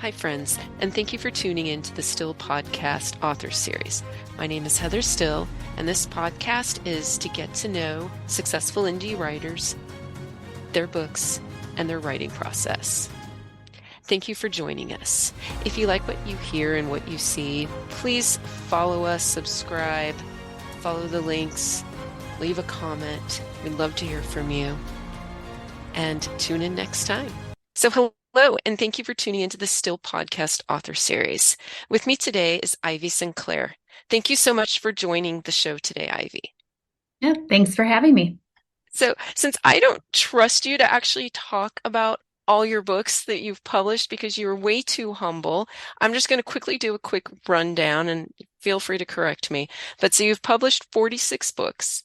Hi, friends, and thank you for tuning in to the Still Podcast Author Series. My name is Heather Still, and this podcast is to get to know successful indie writers, their books, and their writing process. Thank you for joining us. If you like what you hear and what you see, please follow us, subscribe, follow the links, leave a comment. We'd love to hear from you. And tune in next time. So hello, and thank you for tuning into the Still Podcast Author Series. With me today is Ivy SInclair. Thank you so much for joining the show today, Ivy. Yeah, thanks for having me. So since I don't trust you to actually talk about all your books that you've published because you're way too humble, I'm just going to quickly do a quick rundown and feel free to correct me. But so you've published 46 books.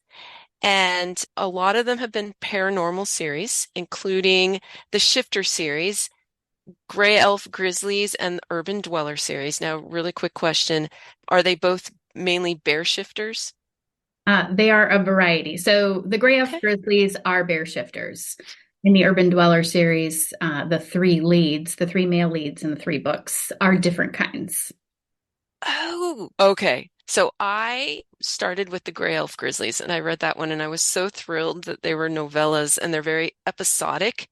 And a lot of them have been paranormal series, including the Shifter series, Gray Elf Grizzlies, and the Urban Dweller series. Now, really quick question. Are they both mainly bear shifters? They are a variety. So the Gray Elf Okay. Grizzlies are bear shifters. In the Urban Dweller series, the three male leads in the three books are different kinds. Oh, okay. So I started with the Gray Elf Grizzlies and I read that one and I was so thrilled that they were novellas and they're very episodic.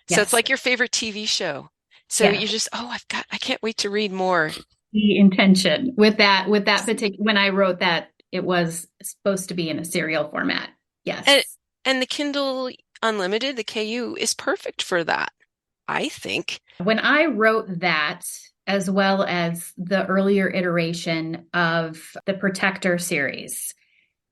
So it's Yes, like your favorite TV show. So yes. you just, I can't wait to read more. The intention with that particular, when I wrote that, it was supposed to be in a serial format. And Yes. and the Kindle Unlimited, the KU, is perfect for that, I think. When I wrote that, as well as the earlier iteration of the Protector series,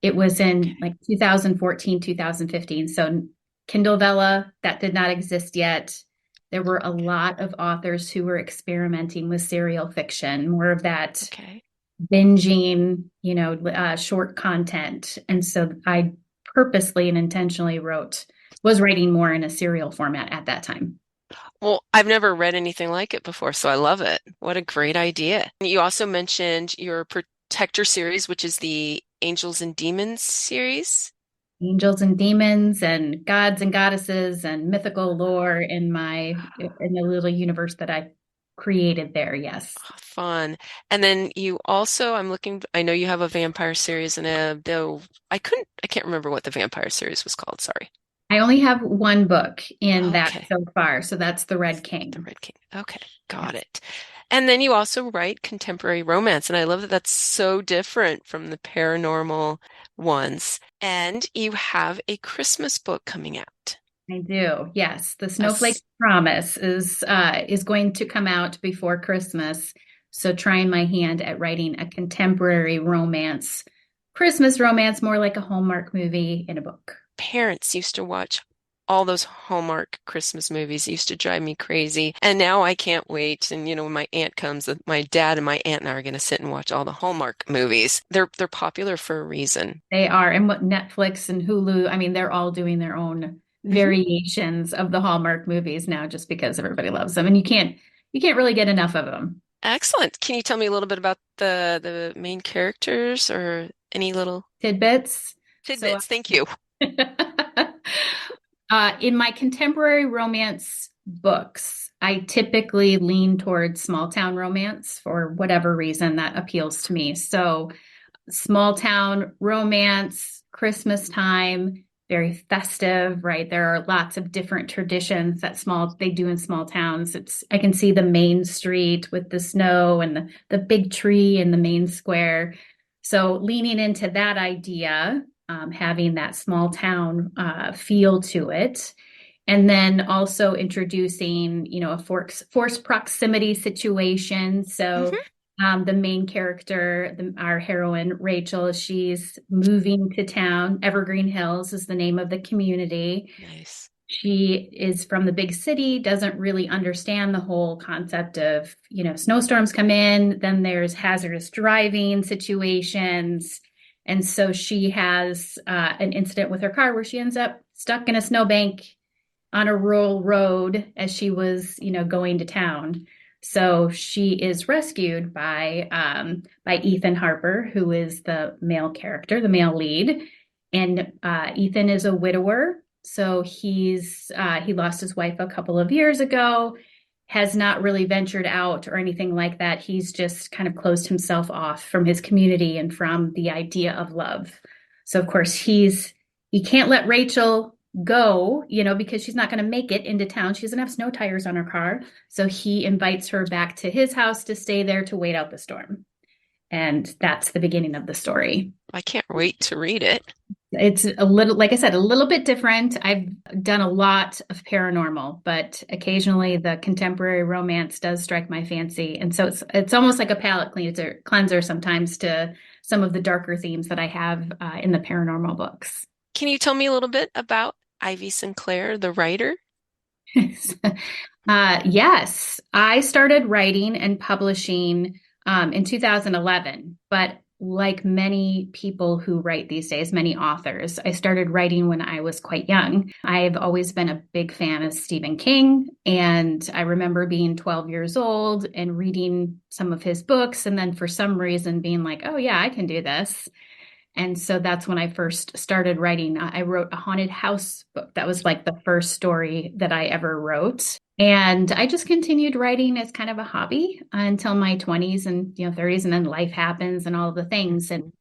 it was Okay. in like 2014, 2015. So Kindle Vella, that did not exist yet. There were a lot of authors who were experimenting with serial fiction, more of that Okay. binging, short content. And so I purposely and intentionally was writing more in a serial format at that time. Well, I've never read anything like it before, so I love it. What a great idea. You also mentioned your Protector series, which is the Angels and Demons series. Angels and demons and gods and goddesses and mythical lore in the little universe that I created there. Yes. Oh, fun. And then you also, I know you have a vampire series and though I can't remember what the vampire series was called. Sorry. I only have one book in that Okay. so far, so that's The Red The King. Red King. Okay, got Yes. it. And then you also write contemporary romance, and I love that that's so different from the paranormal ones. And you have a Christmas book coming out. I do. Yes, the Snowflake That's Promise is going to come out before Christmas. So trying my hand at writing a contemporary romance, Christmas romance, more like a Hallmark movie in a book. parents used to watch all those Hallmark Christmas movies. It used to drive me crazy. And now I can't wait. And when my aunt comes, my dad and my aunt and I are going to sit and watch all the Hallmark movies. They're popular for a reason. They are, and what Netflix and Hulu, I mean, they're all doing their own Mhm. variations of the Hallmark movies now just because everybody loves them. And you can't really get enough of them. Excellent. Can you tell me a little bit about the main characters or any little Tidbits. So tidbits? Thank you. in my contemporary romance books, I typically lean towards small town romance for whatever reason that appeals to me. So small town romance, Christmas time, very festive, right? There are lots of different traditions that they do in small towns. I can see the main street with the snow and the big tree in the main square. So leaning into that idea, having that small town feel to it. And then also introducing, a forced proximity situation. So Hmm. the main character, our heroine, Rachel, she's moving to town. Evergreen Hills is the name of the community. Nice. She is from the big city, doesn't really understand the whole concept of, snowstorms come in, then there's hazardous driving situations. And so she has an incident with her car where she ends up stuck in a snowbank on a rural road as she was, going to town. So she is rescued by Ethan Harper, who is the male character, the male lead, and Ethan is a widower. So he lost his wife a couple of years ago, has not really ventured out or anything like that. He's just kind of closed himself off from his community and from the idea of love. So of course he can't let Rachel go, because she's not going to make it into town. She doesn't have snow tires on her car. So he invites her back to his house to stay there to wait out the storm. And that's the beginning of the story. I can't wait to read it. It's a little, like I said, a little bit different. I've done a lot of paranormal, but occasionally the contemporary romance does strike my fancy. And so it's almost like a palate cleanser sometimes to some of the darker themes that I have in the paranormal books. Can you tell me a little bit about Ivy SInclair, the writer? Yes, I started writing and publishing in 2011, but like many people who write these days, many authors, I started writing when I was quite young. I've always been a big fan of Stephen King, and I remember being 12 years old and reading some of his books, and then for some reason being like, oh, yeah, I can do this. And so that's when I first started writing. I wrote a haunted house book. That was like the first story that I ever wrote. And I just continued writing as kind of a hobby until my 20s and 30s, and then life happens and all of the things. And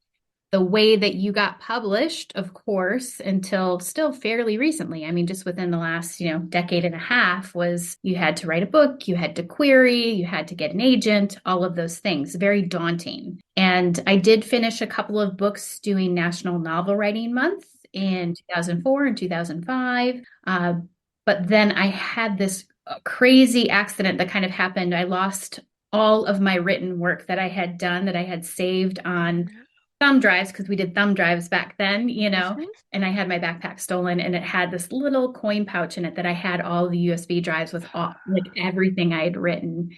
the way that you got published, of course, until still fairly recently, I mean, just within the last, decade and a half, was you had to write a book, you had to query, you had to get an agent, all of those things. Very daunting. And I did finish a couple of books doing National Novel Writing Month in 2004 and 2005. But then I had this crazy accident that kind of happened. I lost all of my written work that I had done, that I had saved on thumb drives, because we did thumb drives back then, and I had my backpack stolen, and it had this little coin pouch in it that I had all the USB drives with like everything I had written.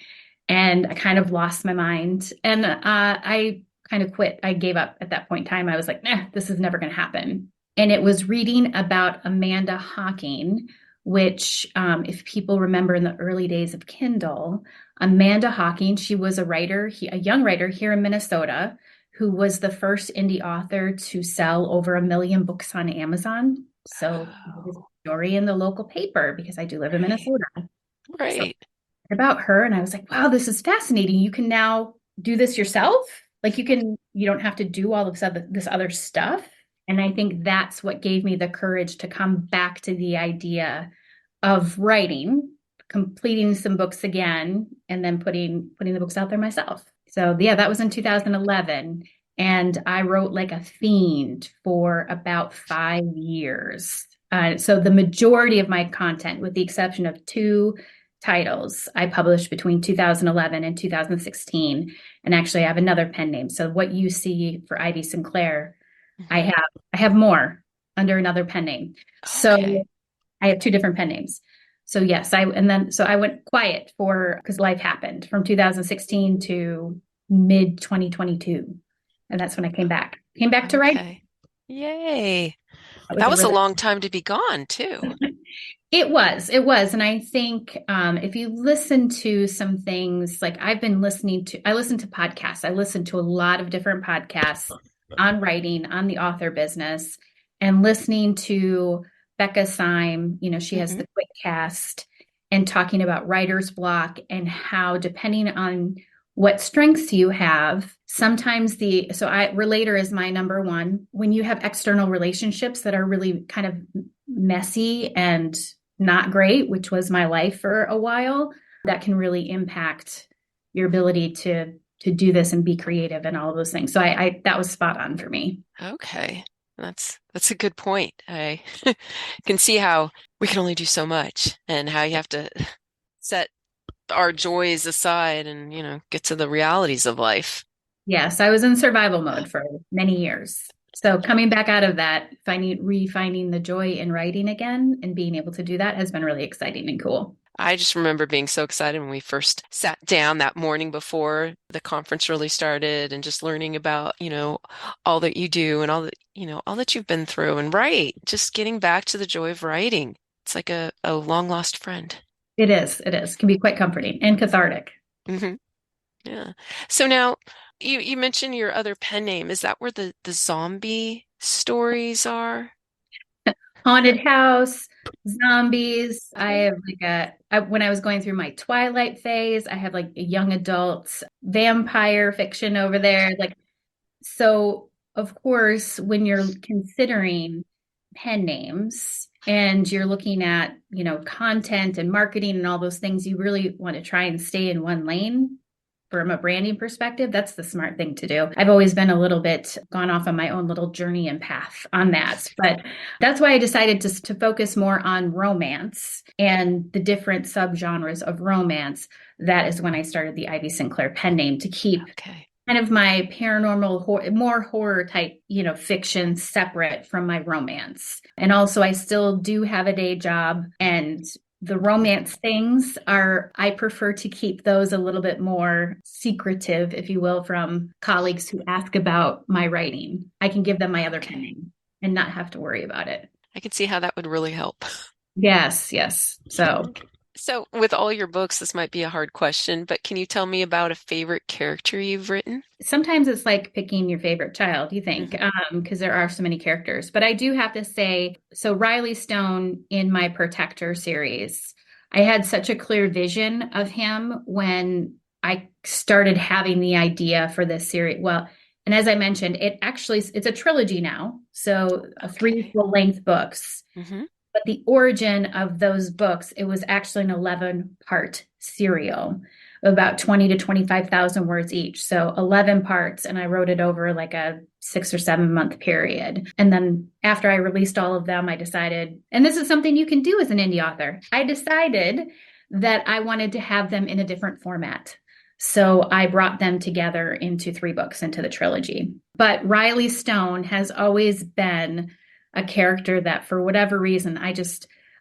And I kind of lost my mind, and I kind of quit. I gave up at that point in time. I was like, nah, this is never going to happen. And it was reading about Amanda Hocking, which, if people remember in the early days of Kindle, Amanda Hocking, she was a writer, a young writer here in Minnesota, who was the first indie author to sell over 1 million books on Amazon. So it was a story in the local paper, because I do live in Minnesota. So Right. about her, and I was like, wow, this is fascinating. You can now do this yourself. Like you don't have to do all of this other stuff. And I think that's what gave me the courage to come back to the idea of writing, completing some books again, and then putting the books out there myself. So yeah, that was in 2011. And I wrote like a fiend for about 5 years. So the majority of my content, with the exception of 2 titles, I published between 2011 and 2016. And actually I have another pen name. So what you see for Ivy SInclair, I have more under another pen name. So Okay. I have 2 different pen names. So yes, I went quiet because life happened from 2016 to mid 2022. And that's when I came back to write. Okay. Yay. That was That a was a really long time to be gone, too. It was. And I think if you listen to some things, like I listen to podcasts. I listen to a lot of different podcasts on writing, on the author business, and listening to Becca Syme, she has Hmm. the Quick Cast, and talking about writer's block and how, depending on what strengths you have, sometimes relator is my number one. When you have external relationships that are really kind of messy and not great, which was my life for a while, that can really impact your ability to do this and be creative and all of those things. So I that was spot on for me. Okay. That's a good point. I can see how we can only do so much and how you have to set our joys aside and, get to the realities of life. Yes, I was in survival mode for many years. So coming back out of that, refinding the joy in writing again and being able to do that has been really exciting and cool. I just remember being so excited when we first sat down that morning before the conference really started and just learning about, all that you do and all that you've been through. And right, just getting back to the joy of writing. It's like a long lost friend. It is. It is. Can be quite comforting and cathartic. Hmm. Yeah. So now you mentioned your other pen name. Is that where the zombie stories are? Haunted house, zombies. I have when I was going through my Twilight phase, I have like a young adults vampire fiction over there. Like, so of course, when you're considering pen names and you're looking at, content and marketing and all those things, you really want to try and stay in one lane from a branding perspective. That's the smart thing to do. I've always been a little bit gone off on my own little journey and path on that. But that's why I decided to focus more on romance and the different subgenres of romance. That is when I started the Ivy SInclair pen name to keep Okay. kind of my paranormal, more horror type, fiction separate from my romance. And also, I still do have a day job, and the romance things I prefer to keep those a little bit more secretive, if you will, from colleagues who ask about my writing. I can give them my other pen Okay. name and not have to worry about it. I can see how that would really help. Yes, yes. So Okay. So, with all your books, this might be a hard question, but can you tell me about a favorite character you've written? sometimes it's like picking your favorite child, you think, Hmm. because there are so many characters. But I do have to say, so Riley Stone in my Protector series, I had such a clear vision of him when I started having the idea for this series. Well, and as I mentioned, it's a trilogy now, so three Okay. full-length books. Hmm. But the origin of those books, it was actually an 11-part serial, about 20 to 25,000 words each. So 11 parts, and I wrote it over like a 6 or 7 month period. And then after I released all of them, I decided, and this is something you can do as an indie author, I decided that I wanted to have them in a different format. So I brought them together into 3 books into the trilogy. But Riley Stone has always been a character that for whatever reason, I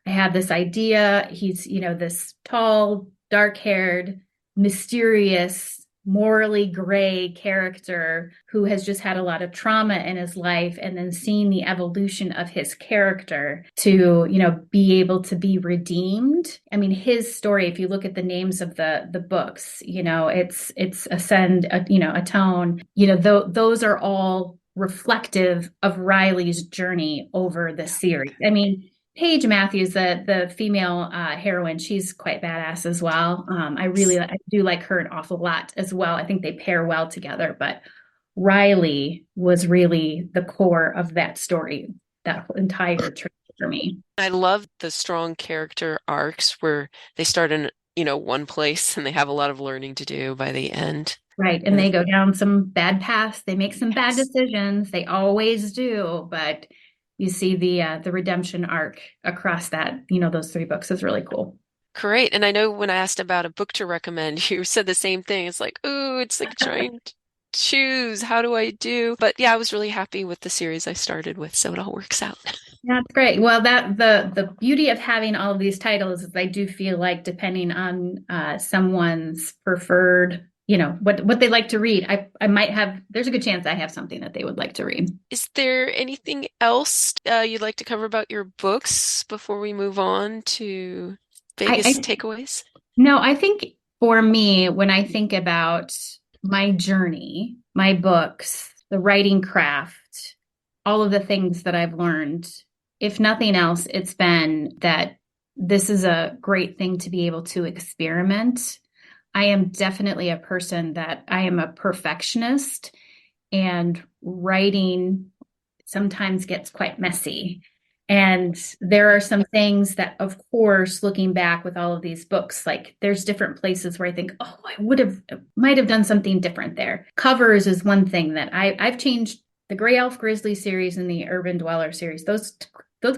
had this idea. He's, this tall, dark-haired, mysterious, morally gray character who has just had a lot of trauma in his life, and then seeing the evolution of his character to, be able to be redeemed. I mean, his story, if you look at the names of the books, it's Ascend, Atone, those are all reflective of Riley's journey over the series. I mean, Paige Matthews, the female heroine, she's quite badass as well. I do like her an awful lot as well. I think they pair well together. But Riley was really the core of that story, that entire trip for me. I love the strong character arcs where they start in, one place and they have a lot of learning to do by the end. Right. And And they go down some bad paths. They make some bad yes. decisions. They always do. But you see the redemption arc across that, those 3 books is really cool. Great. And I know when I asked about a book to recommend, you said the same thing. It's like, ooh, it's like trying to choose. How do I do? But yeah, I was really happy with the series I started with, so it all works out. That's great. Well, that the beauty of having all of these titles is I do feel like depending on someone's preferred, what they like to read, I might have. There's a good chance I have something that they would like to read. Is there anything else you'd like to cover about your books before we move on to Vegas I takeaways? No, I think for me, when I think about my journey, my books, the writing craft, all of the things that I've learned, if nothing else, it's been that this is a great thing to be able to experiment. I am definitely a person that I am a perfectionist, and writing sometimes gets quite messy. And there are some things that, of course, looking back with all of these books, like there's different places where I think, oh, might have done something different there. Covers is one thing that I've changed. The Gray Elf Grizzly series and the Urban Dweller series. Those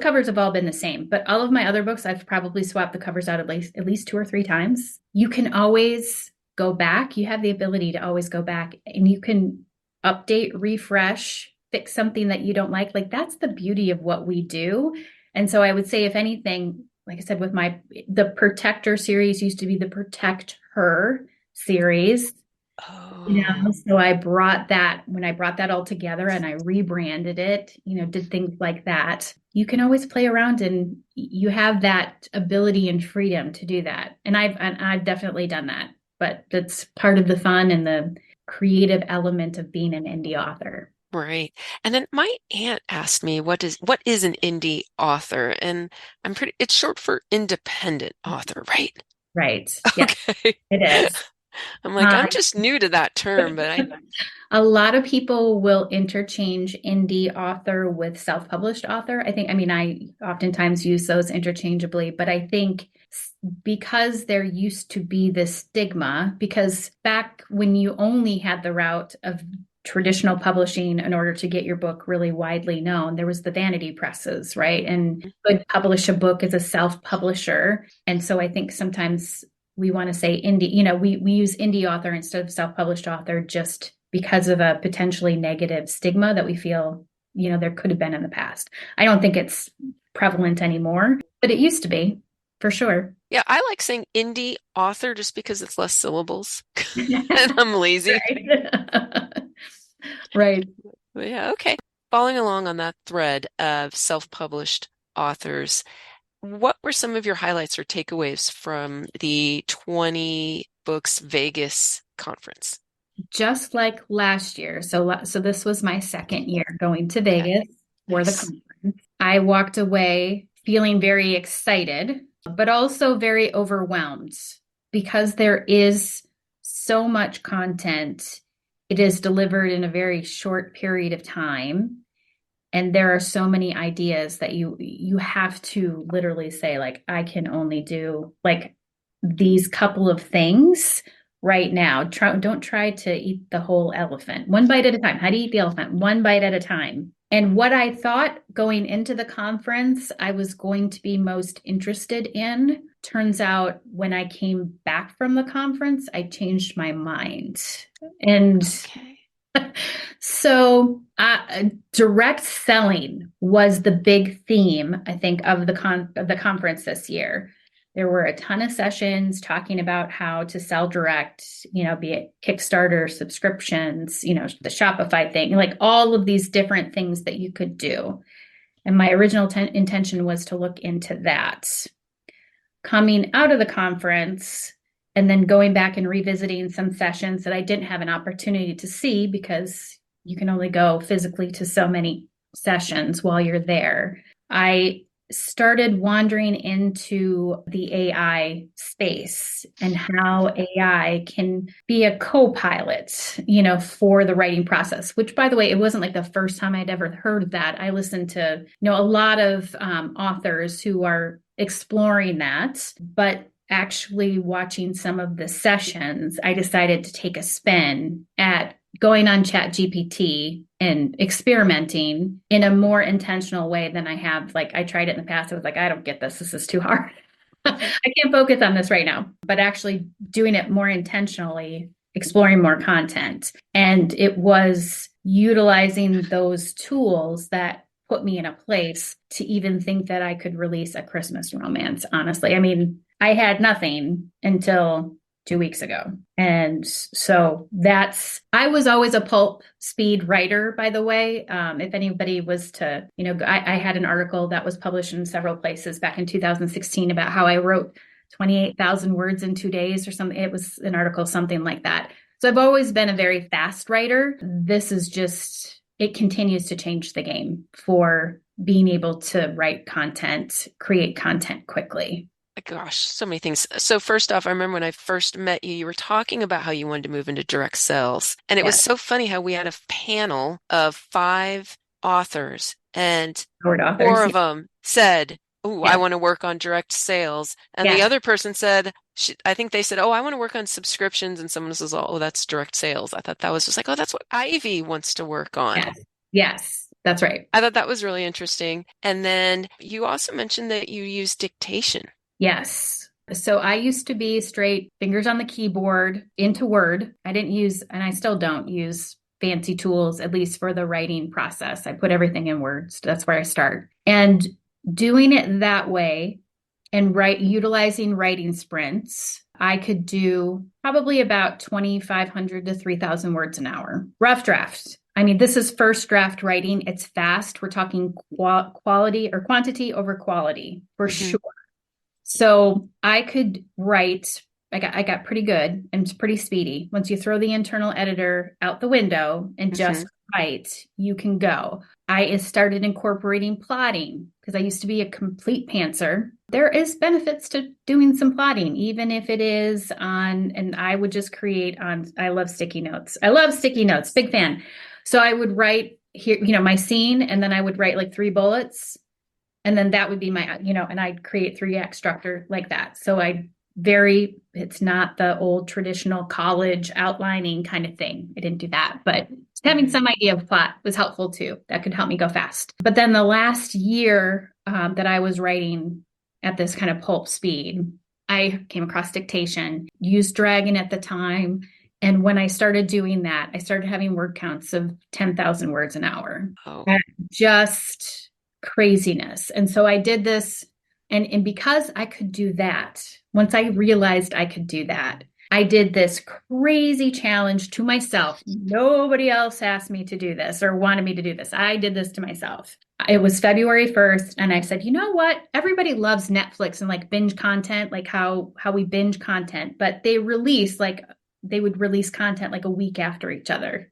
covers have all been the same, but all of my other books, I've probably swapped the covers out at least 2 or 3 times. You can always go back. You have the ability to always go back, and you can update, refresh, fix something that you don't like. Like that's the beauty of what we do. And so I would say, if anything, like I said, the Protector series used to be the Protect Her series. Oh, So I brought that when I brought that all together and I rebranded it, did things like that. You can always play around, and you have that ability and freedom to do that. And I've definitely done that. But that's part of the fun and the creative element of being an indie author. Right. And then my aunt asked me what is an indie author? And it's short for independent author, right? Right. Yeah, Okay. it is. I'm like, Uh, I'm just new to that term, but I a lot of people will interchange indie author with self-published author. I mean, I oftentimes use those interchangeably, but I think because there used to be this stigma, because back when you only had the route of traditional publishing in order to get your book really widely known, there was the vanity presses, right? And could publish a book as a self-publisher. And so I think sometimes we want to say indie, we use indie author instead of self-published author just because of a potentially negative stigma that we feel, there could have been in the past. I don't think it's prevalent anymore, but it used to be for sure. yeah, I like saying indie author just because it's less syllables and I'm lazy. Right. Right. But yeah, okay. Following along on that thread of self-published authors, what were some of your highlights or takeaways from the 20 Books Vegas conference? Just like last year. So this was my second year going to Okay, Vegas for the nice. conference. I walked away feeling very excited, but also very overwhelmed because there is so much content. It is delivered in a very short period of time. And there are so many ideas that you have to literally say, like, I can only do like these couple of things right now. Don't try to eat the whole elephant. One bite at a time. How do you eat the elephant? One bite at a time. And what I thought going into the conference I was going to be most interested in, turns out when I came back from the conference, I changed my mind. And Okay. so, direct selling was the big theme, I think, of the conference this year. There were a ton of sessions talking about how to sell direct, be it Kickstarter, subscriptions, the Shopify thing, like all of these different things that you could do. And my original intention was to look into that. Coming out of the conference and then going back and revisiting some sessions that I didn't have an opportunity to see because you can only go physically to so many sessions while you're there. I started wandering into the AI space and how AI can be a co-pilot, for the writing process, which by the way, it wasn't like the first time I'd ever heard that. I listened to, a lot of authors who are exploring that, but actually watching some of the sessions, I decided to take a spin at going on ChatGPT and experimenting in a more intentional way than I have. Like I tried it in the past. I was like, I don't get this. This is too hard. I can't focus on this right now, but actually doing it more intentionally, exploring more content. And it was utilizing those tools that put me in a place to even think that I could release a Christmas romance, honestly. I mean, I had nothing until 2 weeks ago. And so I was always a pulp speed writer, by the way. If anybody was to, I had an article that was published in several places back in 2016 about how I wrote 28,000 words in 2 days or something. It was an article, something like that. So I've always been a very fast writer. This is just, it continues to change the game for being able to write content, create content quickly. Gosh, so many things. So first off, I remember when I first met you, you were talking about how you wanted to move into direct sales. And it was Yes. so funny how we had a panel of 5 authors and Word four authors. of them said, "Oh, I Yes. want to work on direct sales." And the Yes. other person said, I think they said, "Oh, I want to work on subscriptions." And someone says, "Oh, that's direct sales." I thought that was just like, "Oh, that's what Ivy wants to work on." Yes. Yes. That's right. I thought that was really interesting. And then you also mentioned that you use dictation. Yes. So I used to be straight fingers on the keyboard into Word. I didn't use, and I still don't use fancy tools, at least for the writing process. I put everything in Word. So that's where I start. And doing it that way and utilizing writing sprints, I could do probably about 2,500 to 3,000 words an hour. Rough draft. I mean, this is first draft writing. It's fast. We're talking quality or quantity over quality for Hmm. sure. So I could write, I got pretty good and it's pretty speedy. Once you throw the internal editor out the window and Hmm. just right, you can go. I started incorporating plotting because I used to be a complete pantser. There is benefits to doing some plotting, even if it is on, and I would just create on, I love sticky notes. I love sticky notes, big fan. So I would write here, my scene, and then I would write like 3 bullets, and then that would be my, and I'd create 3 act structure like that. So it's not the old traditional college outlining kind of thing. I didn't do that, but having some idea of plot was helpful too. That could help me go fast. But then the last year that I was writing at this kind of pulp speed, I came across dictation, used Dragon at the time. And when I started doing that, I started having word counts of 10,000 words an hour. Oh, Just craziness. And so I did this. And because I could do that, once I realized I could do that, I did this crazy challenge to myself. Nobody else asked me to do this or wanted me to do this. I did this to myself. It was February 1st. And I said, you know what? Everybody loves Netflix and like binge content, like how we binge content, but they would release content like a week after each other,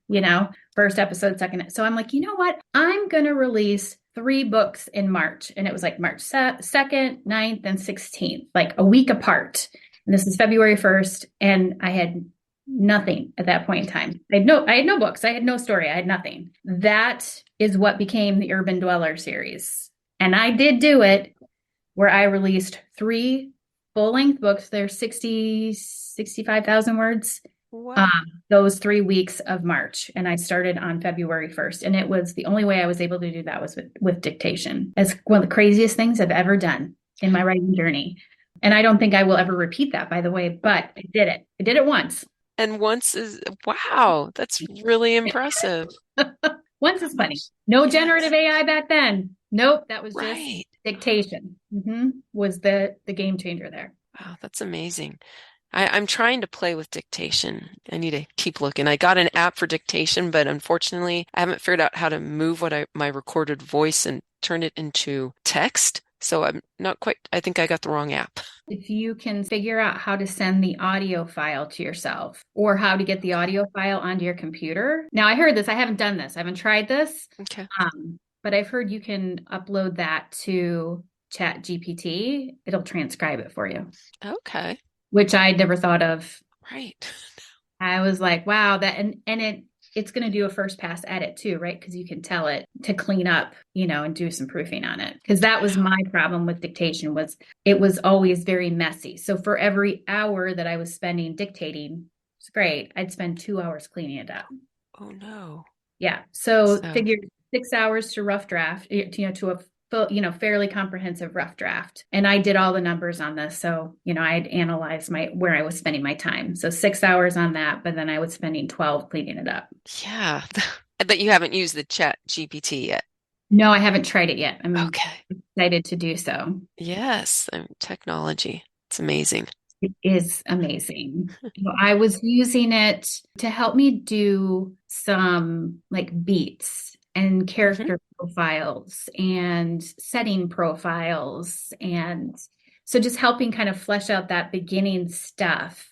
first episode, second. So I'm like, you know what? I'm going to release 3 books in March. And it was like March 2nd, 9th, and 16th, like a week apart. And this is February 1st. And I had nothing at that point in time. I had no books. I had no story. I had nothing. That is what became the Urban Dweller series. And I did do it where I released 3 full-length books. They're 65,000 words. wow. Those 3 weeks of March. And I started on February 1st. And it was the only way I was able to do that was with dictation. It's one of the craziest things I've ever done in my writing journey. And I don't think I will ever repeat that, by the way, but I did it. I did it once. And wow, that's really impressive. Once is funny. No Yes. generative AI back then. Nope. That was just Right. dictation. Was the game changer there. Wow, that's amazing. I'm trying to play with dictation. I need to keep looking. I got an app for dictation, but unfortunately, I haven't figured out how to move my recorded voice and turn it into text. So I'm not quite, I think I got the wrong app. If you can figure out how to send the audio file to yourself or how to get the audio file onto your computer. Now, I heard this. I haven't done this. I haven't tried this. Okay. But I've heard you can upload that to Chat GPT. It'll transcribe it for you, Okay. which I never thought of. Right. I was like, wow, that and it's going to do a first pass edit too, right? Because you can tell it to clean up, and do some proofing on it. Because that was my problem with dictation was it was always very messy. So for every hour that I was spending dictating, it's great. I'd spend 2 hours cleaning it up. Oh no. Yeah. So figure 6 hours to rough draft, to a full, fairly comprehensive rough draft. And I did all the numbers on this. So, I'd analyze where I was spending my time. So 6 hours on that, but then I was spending 12 cleaning it up. Yeah. I bet you haven't used the Chat GPT yet. No, I haven't tried it yet. I'm Okay. excited to do so. Yes. Technology. It's amazing. It is amazing. I was using it to help me do some like beats and character profiles and setting profiles. And so just helping kind of flesh out that beginning stuff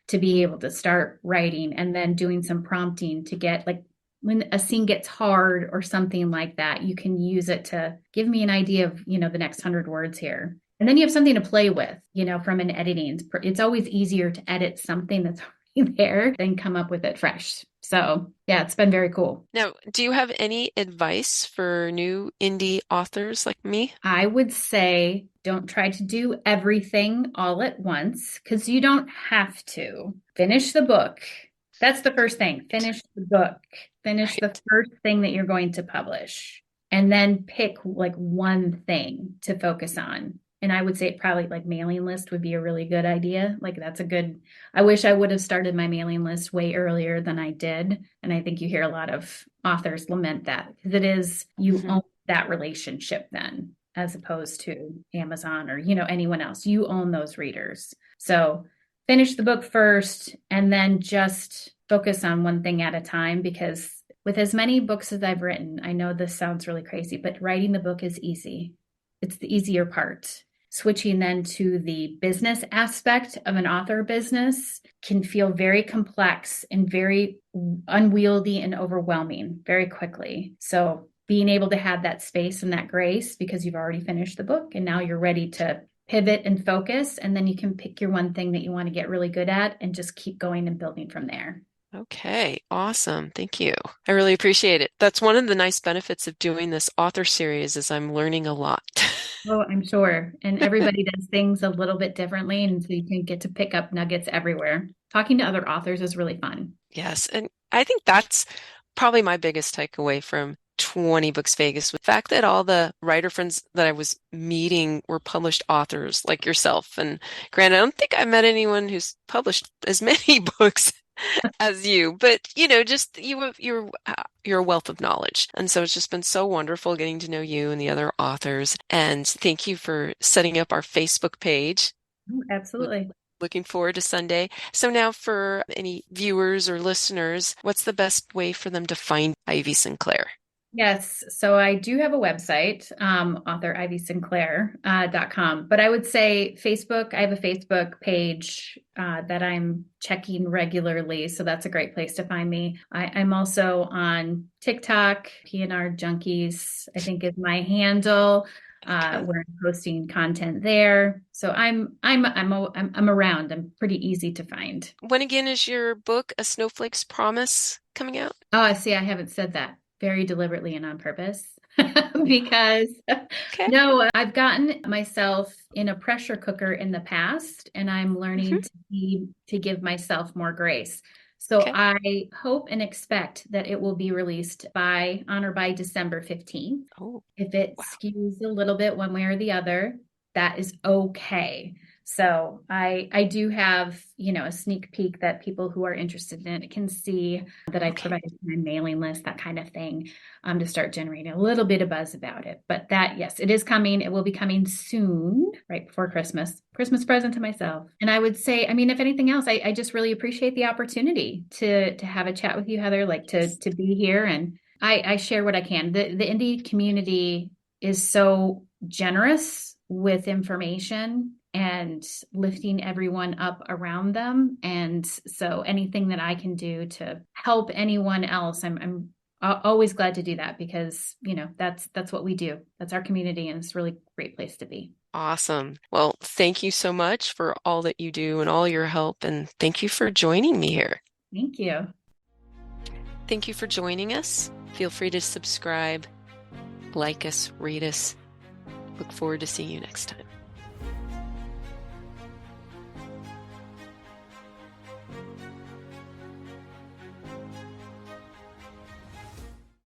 to be able to start writing and then doing some prompting to get like when a scene gets hard or something like that, you can use it to give me an idea of, the next 100 words here. And then you have something to play with, from an editing. It's always easier to edit something that's already there than come up with it fresh. So yeah, it's been very cool. Now, do you have any advice for new indie authors like me? I would say don't try to do everything all at once because you don't have to. Finish the book. That's the first thing. Finish the book. Finish the first thing that you're going to publish. And then pick like one thing to focus on. And I would say probably like mailing list would be a really good idea. Like I wish I would have started my mailing list way earlier than I did. And I think you hear a lot of authors lament that because it is, you own that relationship then as opposed to Amazon or, anyone else. You own those readers. So finish the book first and then just focus on one thing at a time because with as many books as I've written, I know this sounds really crazy, but writing the book is easy. It's the easier part. switching then to the business aspect of an author business can feel very complex and very unwieldy and overwhelming very quickly. So being able to have that space and that grace because you've already finished the book and now you're ready to pivot and focus, and then you can pick your one thing that you want to get really good at and just keep going and building from there. Okay, awesome. Thank you. I really appreciate it. That's one of the nice benefits of doing this author series is I'm learning a lot. Oh, I'm sure. And everybody does things a little bit differently. And so you can get to pick up nuggets everywhere. Talking to other authors is really fun. Yes, and I think that's probably my biggest takeaway from 20 Books Vegas, with the fact that all the writer friends that I was meeting were published authors like yourself. And granted, I don't think I met anyone who's published as many books as you, but just you're a wealth of knowledge. And so it's just been so wonderful getting to know you and the other authors. And thank you for setting up our Facebook page. Absolutely. Looking forward to Sunday. So now for any viewers or listeners, what's the best way for them to find Ivy SInclair? Yes. So I do have a website, author ivysinclair.com. But I would say Facebook, I have a Facebook page that I'm checking regularly. So that's a great place to find me. I'm also on TikTok, PNR Junkies, I think is my handle. Okay. Where I'm posting content there. So I'm around. I'm pretty easy to find. When again is your book, A Snowflake's Promise, coming out? Oh, I see. I haven't said that very deliberately and on purpose because Okay. no, I've gotten myself in a pressure cooker in the past, and I'm learning to give myself more grace. So Okay. I hope and expect that it will be released on or by December 15th. Oh, If it wow. skews a little bit one way or the other, that is okay. So I do have, a sneak peek that people who are interested in it can see that I Okay. provided my mailing list, that kind of thing, to start generating a little bit of buzz about it. But that, yes, it is coming. It will be coming soon, right before Christmas. Christmas present to myself. And I would say, I mean, if anything else, I just really appreciate the opportunity to have a chat with you, Heather, like to be here. And I share what I can. The indie community is so generous with information and lifting everyone up around them. And so anything that I can do to help anyone else, I'm always glad to do that because, that's what we do. That's our community, and it's a really great place to be. Awesome. Well, thank you so much for all that you do and all your help. And thank you for joining me here. Thank you. Thank you for joining us. Feel free to subscribe, like us, rate us. Look forward to seeing you next time.